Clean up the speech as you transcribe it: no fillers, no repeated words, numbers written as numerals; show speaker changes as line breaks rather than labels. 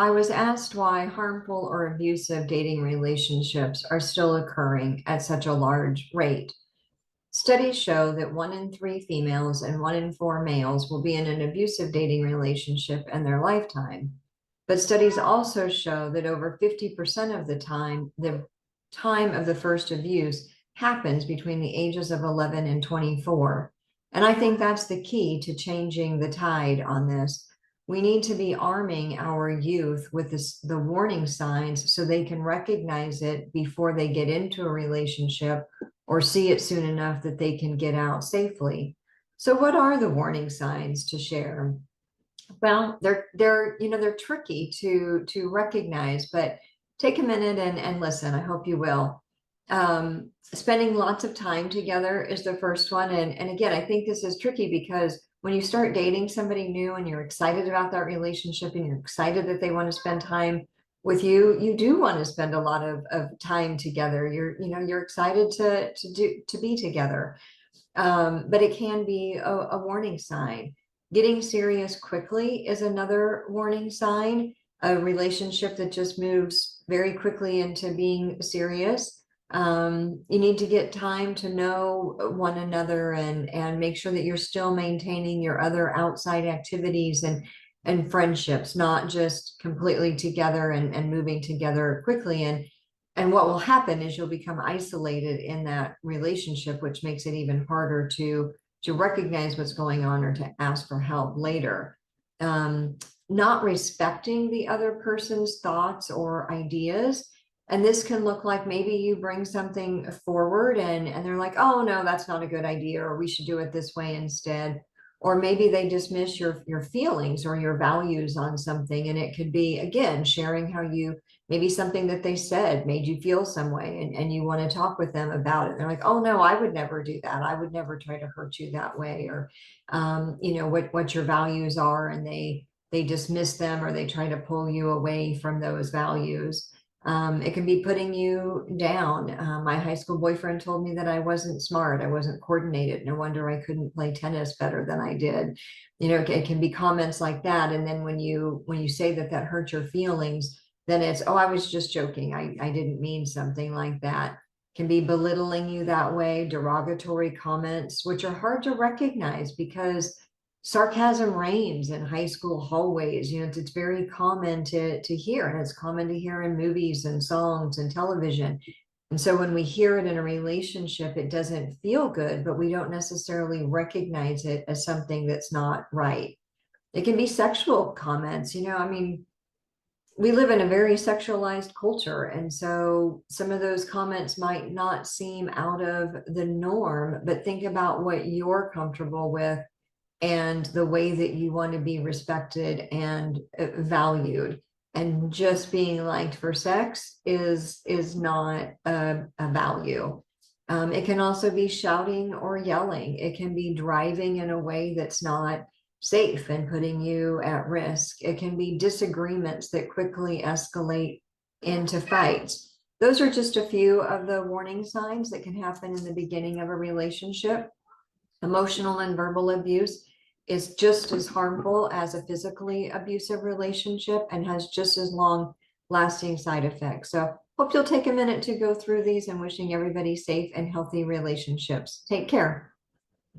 I was asked why harmful or abusive dating relationships are still occurring at such a large rate. Studies show that 1 in 3 females and 1 in 4 males will be in an abusive dating relationship in their lifetime. But studies also show that over 50% of the time of the first abuse happens between the ages of 11 and 24. And I think that's the key to changing the tide on this. We need to be arming our youth with the warning signs so they can recognize it before they get into a relationship or see it soon enough that they can get out safely. So what are the warning signs to share? Well, they're tricky to recognize, but take a minute and listen. I hope you will. Spending lots of time together is the first one. And again, I think this is tricky because when you start dating somebody new and you're excited about that relationship and you're excited that they want to spend time with you, you do want to spend a lot of time together. You're excited to be together. But it can be a warning sign. Getting serious quickly is another warning sign. A relationship that just moves very quickly into being serious. You need to get time to know one another and make sure that you're still maintaining your other outside activities and friendships, not just completely together and moving together quickly. And what will happen is you'll become isolated in that relationship, which makes it even harder to recognize what's going on or to ask for help later. Not respecting the other person's thoughts or ideas. And this can look like maybe you bring something forward and they're like, oh, no, that's not a good idea, or we should do it this way instead. Or maybe they dismiss your feelings or your values on something. And it could be, again, sharing how maybe something that they said made you feel some way and you want to talk with them about it. They're like, oh, no, I would never do that. I would never try to hurt you that way. Or, what your values are. And they dismiss them or they try to pull you away from those values. It can be putting you down. My high school boyfriend told me that I wasn't smart, I wasn't coordinated. No wonder I couldn't play tennis better than I did. It can be comments like that. And then when you say that hurt your feelings, then it's, oh, I was just joking. I didn't mean something like that. Can be belittling you that way, derogatory comments, which are hard to recognize because sarcasm reigns in high school hallways. It's very common to hear, and it's common to hear in movies and songs and television. And so when we hear it in a relationship, it doesn't feel good, but we don't necessarily recognize it as something that's not right. It can be sexual comments. We live in a very sexualized culture. And so some of those comments might not seem out of the norm, but think about what you're comfortable with and the way that you want to be respected and valued. And just being liked for sex is not a value. It can also be shouting or yelling. It can be driving in a way that's not safe and putting you at risk. It can be disagreements that quickly escalate into fights. Those are just a few of the warning signs that can happen in the beginning of a relationship. Emotional and verbal abuse is just as harmful as a physically abusive relationship and has just as long lasting side effects. So hope you'll take a minute to go through these, and wishing everybody safe and healthy relationships. Take care.